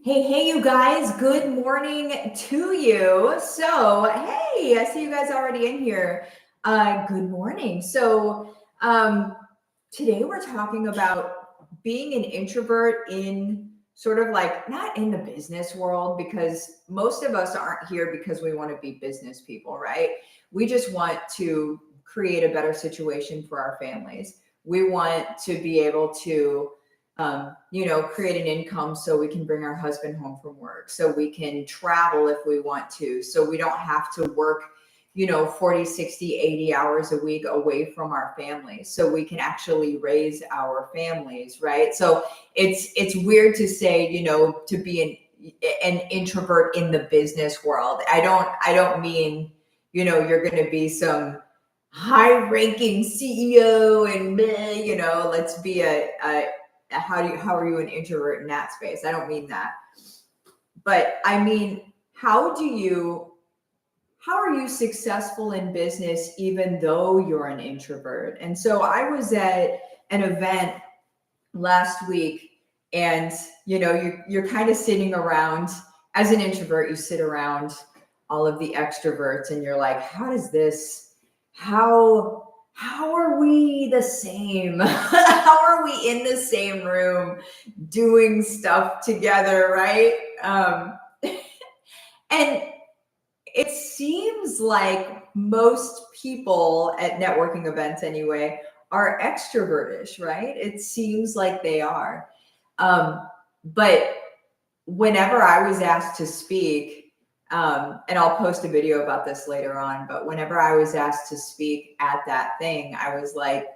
Hey, you guys, good morning to you. So, hey, I see you guys already in here. Good morning. Today we're talking about being an introvert in sort of like not in the business world, because most of us aren't here because we want to be business people, right? We just want to create a better situation for our families. We want to be able to create an income so we can bring our husband home from work, so we can travel if we want to, so we don't have to work, 40, 60, 80 hours a week away from our families, so we can actually raise our families, right? So it's weird to say, to be an introvert in the business world. I don't mean, you're going to be some high-ranking CEO and let's be how are you an introvert in that space? I don't mean that. But I mean, how are you successful in business even though you're an introvert? And so I was at an event last week, and you're kind of sitting around. As an introvert, you sit around all of the extroverts and you're like, how are we the same? How are we in the same room doing stuff together, right? And it seems like most people at networking events anyway are extrovertish, right? It seems like they are. But whenever I was asked to speak, and I'll post a video about this later on, but whenever I was asked to speak at that thing, I was like,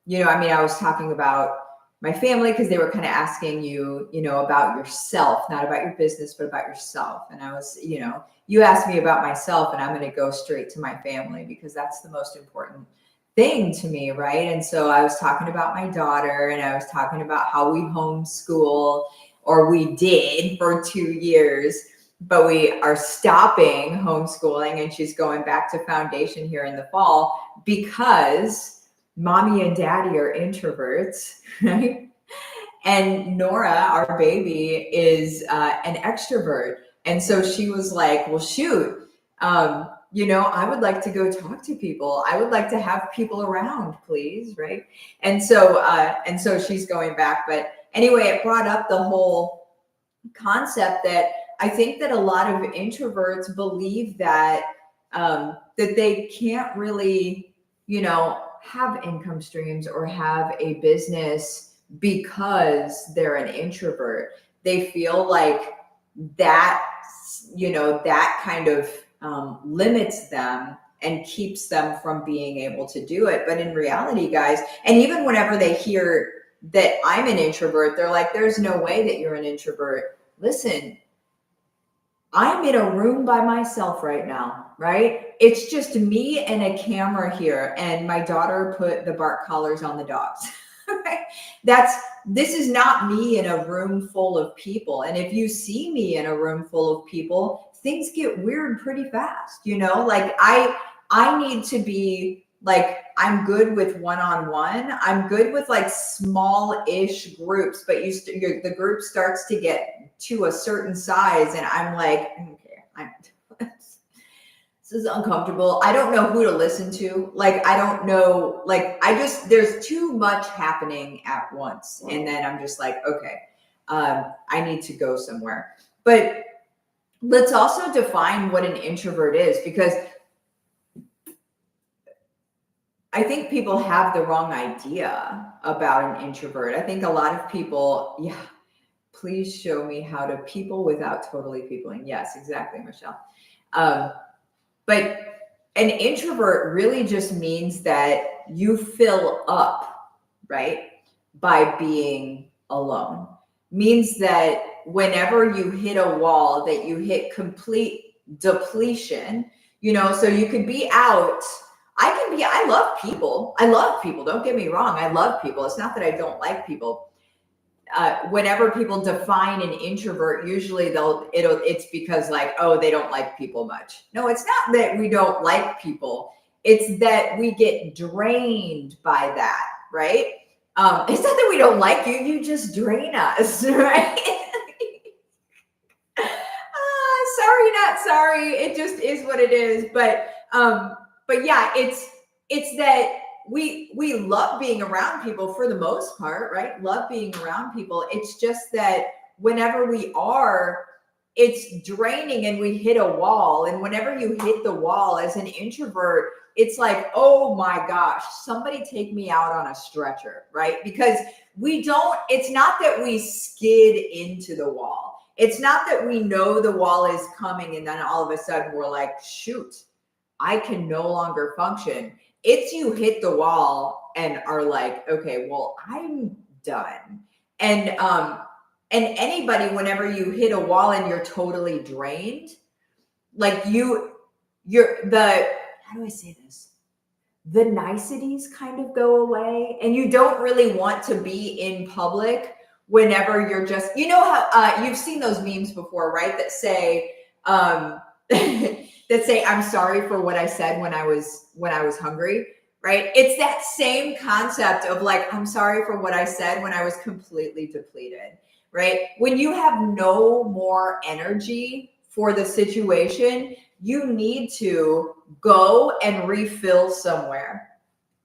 I was talking about my family, because they were kind of asking you, about yourself, not about your business, but about yourself. And I was, you asked me about myself, and I'm going to go straight to my family because that's the most important thing to me, right? And so I was talking about my daughter, and I was talking about how we homeschool, or we did for 2 years, but we are stopping homeschooling, and she's going back to foundation here in the fall because mommy and daddy are introverts, right? And Nora, our baby, is an extrovert. And so she was like, well, shoot, I would like to go talk to people. I would like to have people around, please, right? And so she's going back. But anyway, it brought up the whole concept that I think that a lot of introverts believe that that they can't really, have income streams or have a business because they're an introvert. They feel like that, that kind of limits them and keeps them from being able to do it. But in reality, guys, and even whenever they hear that I'm an introvert, they're like, there's no way that you're an introvert. Listen, I'm in a room by myself right now, right? It's just me and a camera here, and my daughter put the bark collars on the dogs. Right? This is not me in a room full of people. And if you see me in a room full of people, things get weird pretty fast, like I need to be like, I'm good with one-on-one. I'm good with like small-ish groups, but the group starts to get to a certain size, and I'm like, okay, this is uncomfortable. I don't know who to listen to. Like, I don't know. Like, there's too much happening at once, and then I'm just like, okay, I need to go somewhere. But let's also define what an introvert is, because I think people have the wrong idea about an introvert. I think a lot of people, please show me how to people without totally peopling. Yes, exactly, Michelle. But an introvert really just means that you fill up, right, by being alone. Means that whenever you hit a wall, that you hit complete depletion, so you could be out. I love people. Don't get me wrong. I love people. It's not that I don't like people. Whenever people define an introvert, usually it's because like, oh, they don't like people much. No, it's not that we don't like people. It's that we get drained by that, right? It's not that we don't like you. You just drain us, right? sorry. It just is what it is. But yeah, it's that we love being around people for the most part, right? Love being around people. It's just that whenever we are, it's draining and we hit a wall. And whenever you hit the wall as an introvert, it's like, oh my gosh, somebody take me out on a stretcher, right? Because it's not that we skid into the wall. It's not that we know the wall is coming and then all of a sudden we're like, shoot, I can no longer function. It's you hit the wall and are like, okay, well, I'm done. And anybody, whenever you hit a wall and you're totally drained, like how do I say this? The niceties kind of go away and you don't really want to be in public whenever you're just, how you've seen those memes before, right? That say, I'm sorry for what I said when I was hungry, right? It's that same concept of like, I'm sorry for what I said when I was completely depleted, right? When you have no more energy for the situation, you need to go and refill somewhere.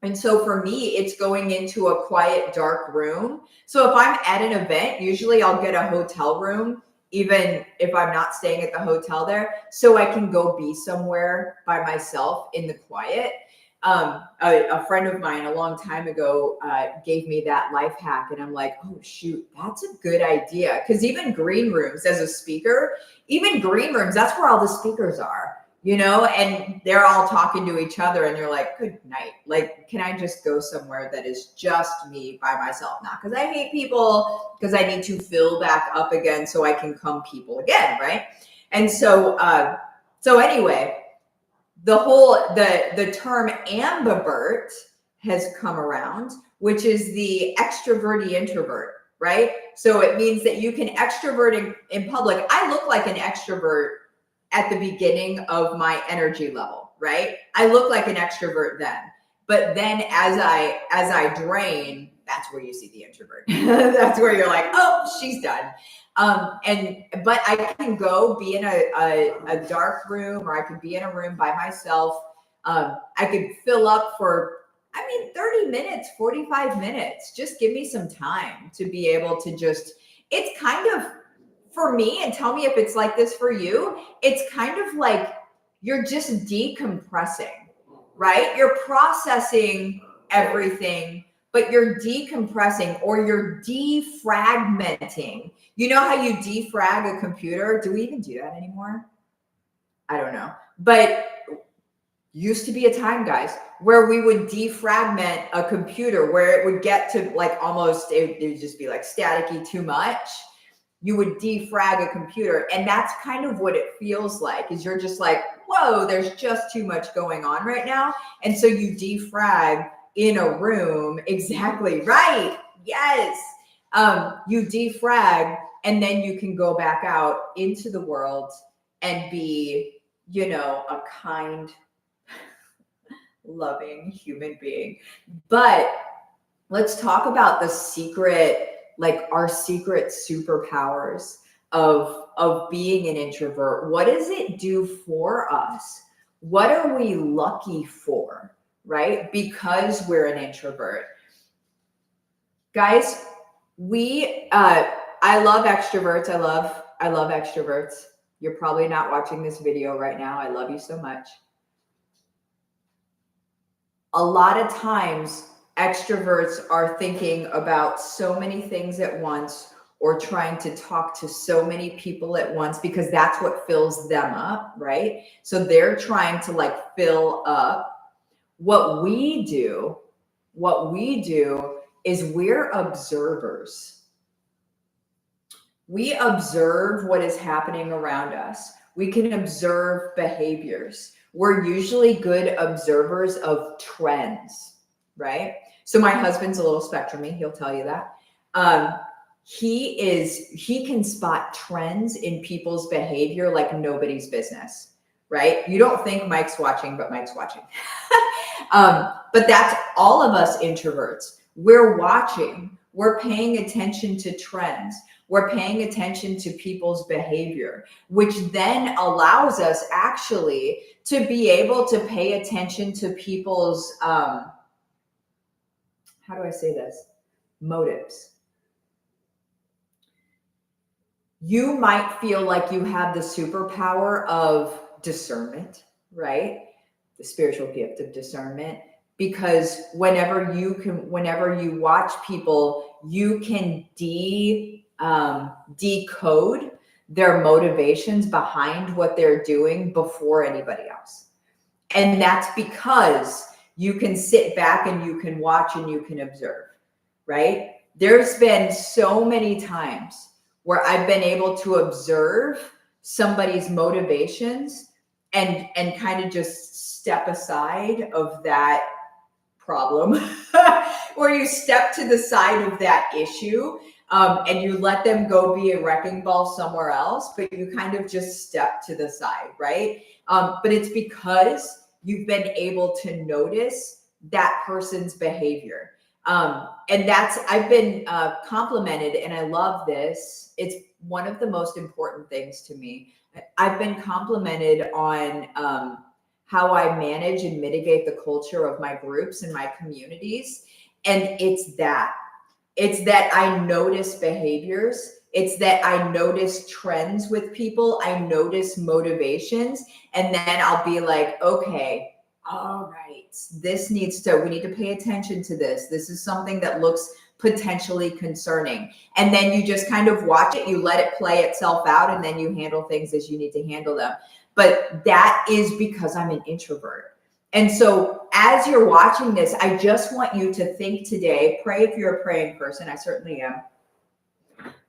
And so for me, it's going into a quiet, dark room. So if I'm at an event, usually I'll get a hotel room, even if I'm not staying at the hotel there, so I can go be somewhere by myself in the quiet. A friend of mine a long time ago gave me that life hack, and I'm like, oh shoot, that's a good idea. Because even green rooms, as a speaker, that's where all the speakers are, and they're all talking to each other, and you're like, good night. Like, can I just go somewhere that is just me by myself? Not because I hate people, because I need to fill back up again so I can come people again, right? And so anyway, the term ambivert has come around, which is the extroverted introvert, right? So it means that you can extrovert in public. I look like an extrovert at the beginning of my energy level, right? I look like an extrovert then, but then as I drain, that's where you see the introvert. That's where you're like, oh, she's done. But I can go be in a dark room, or I could be in a room by myself. I could fill up for, 30 minutes, 45 minutes. Just give me some time to be able to it's kind of, for me, and tell me if it's like this for you, it's kind of like you're just decompressing, right? You're processing everything, but you're decompressing, or you're defragmenting. You know how you defrag a computer? Do we even do that anymore? I don't know. But used to be a time, guys, where we would defragment a computer, where it would get to like almost, it would just be like staticky too much. You would defrag a computer. And that's kind of what it feels like, is you're just like, whoa, there's just too much going on right now. And so you defrag in a room. Exactly right. Yes. You defrag, and then you can go back out into the world and be, a kind, loving human being. But let's talk about the secret, like our secret superpowers of being an introvert. What does it do for us? What are we lucky for, right? Because we're an introvert. Guys, I love extroverts. I love extroverts. You're probably not watching this video right now. I love you so much. A lot of times, extroverts are thinking about so many things at once, or trying to talk to so many people at once, because that's what fills them up, right? So they're trying to like fill up. What we do is we're observers. We observe what is happening around us. We can observe behaviors. We're usually good observers of trends, right? So my husband's a little spectrum-y, he'll tell you that. He can spot trends in people's behavior like nobody's business, right? You don't think Mike's watching, but Mike's watching. But that's all of us introverts. We're watching. We're paying attention to trends. We're paying attention to people's behavior, which then allows us actually to be able to pay attention to people's, how do I say this? Motives. You might feel like you have the superpower of discernment, right? The spiritual gift of discernment, because whenever you watch people, you can decode their motivations behind what they're doing before anybody else. And that's because you can sit back and you can watch and you can observe, right? There's been so many times where I've been able to observe somebody's motivations and kind of just step aside of that problem, where you step to the side of that issue, and you let them go be a wrecking ball somewhere else, but you kind of just step to the side, right? But it's because you've been able to notice that person's behavior. And I've been complimented, and I love this. It's one of the most important things to me. I've been complimented on how I manage and mitigate the culture of my groups and my communities. And it's that I notice behaviors. It's that I notice trends with people. I notice motivations. And then I'll be like, okay, all right, we need to pay attention to this. This is something that looks potentially concerning. And then you just kind of watch it, you let it play itself out, and then you handle things as you need to handle them. But that is because I'm an introvert. And so as you're watching this, I just want you to think today, pray if you're a praying person, I certainly am.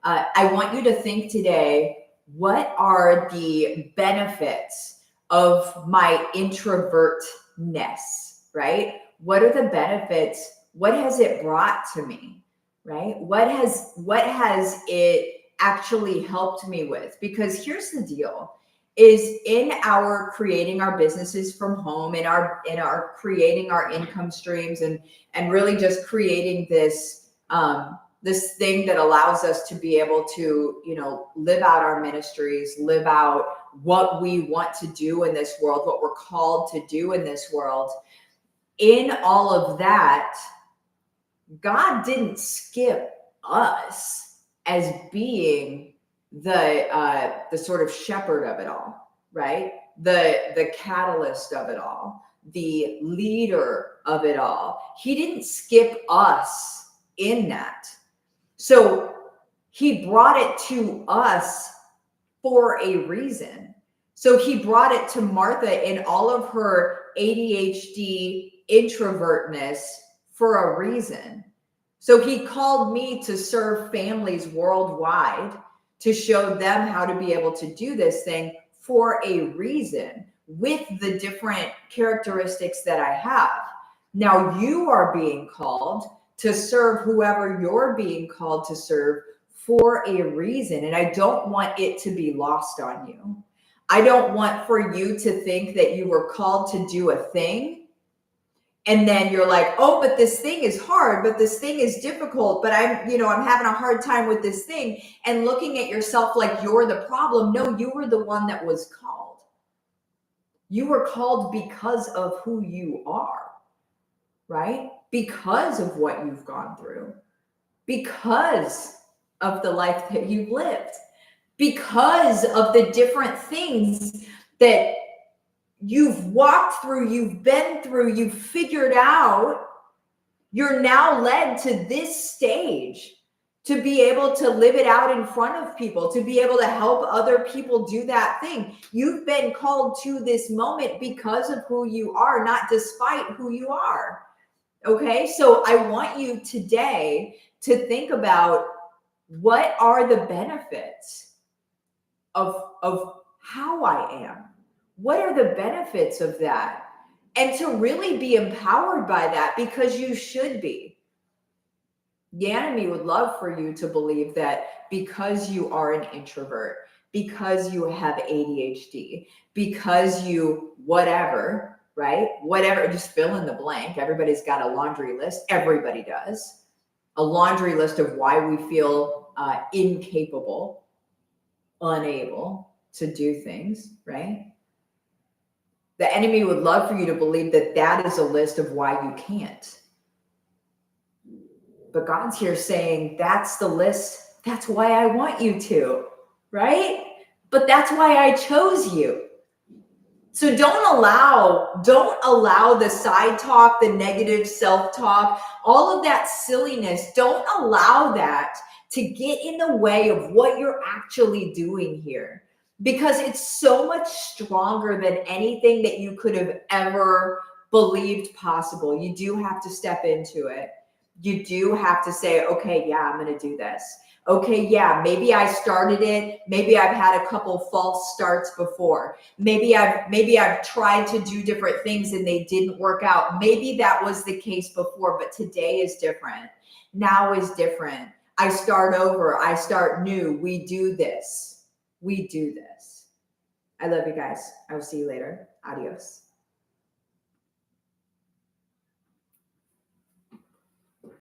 I want you to think today, what are the benefits of my introvertness, right? What are the benefits? What has it brought to me, right? What has it actually helped me with? Because here's the deal, is in our creating our businesses from home, in our creating our income streams, and really just creating this this thing that allows us to be able to, live out our ministries, live out what we want to do in this world, what we're called to do in this world. In all of that, God didn't skip us as being the sort of shepherd of it all, right? The catalyst of it all, the leader of it all. He didn't skip us in that. So he brought it to us for a reason. So he brought it to Martha in all of her ADHD introvertness for a reason. So he called me to serve families worldwide, to show them how to be able to do this thing for a reason, with the different characteristics that I have. Now you are being called to serve whoever you're being called to serve for a reason. And I don't want it to be lost on you. I don't want for you to think that you were called to do a thing, and then you're like, oh, but this thing is hard, but this thing is difficult, but I'm having a hard time with this thing, and looking at yourself like you're the problem. No, you were the one that was called. You were called because of who you are, right? Because of what you've gone through, because of the life that you've lived, because of the different things that you've walked through, you've been through, you've figured out. You're now led to this stage to be able to live it out in front of people, to be able to help other people do that thing. You've been called to this moment because of who you are, not despite who you are. Okay, so I want you today to think about, what are the benefits of how I am? What are the benefits of that? And to really be empowered by that, because you should be. The enemy would love for you to believe that because you are an introvert, because you have ADHD, because you whatever, right? Whatever, just fill in the blank. Everybody's got a laundry list. Everybody does. a laundry list of why we feel incapable, unable to do things, right? The enemy would love for you to believe that that is a list of why you can't. But God's here saying, that's the list. That's why I want you to, right? But that's why I chose you. So don't allow the side talk, the negative self-talk, all of that silliness. Don't allow that to get in the way of what you're actually doing here, because it's so much stronger than anything that you could have ever believed possible. You do have to step into it. You do have to say, okay, yeah, I'm going to do this. Okay, yeah, maybe I started it. Maybe I've had a couple false starts before. Maybe I've tried to do different things and they didn't work out. Maybe that was the case before, but today is different. Now is different. I start over. I start new. We do this. We do this. I love you guys. I will see you later. Adios.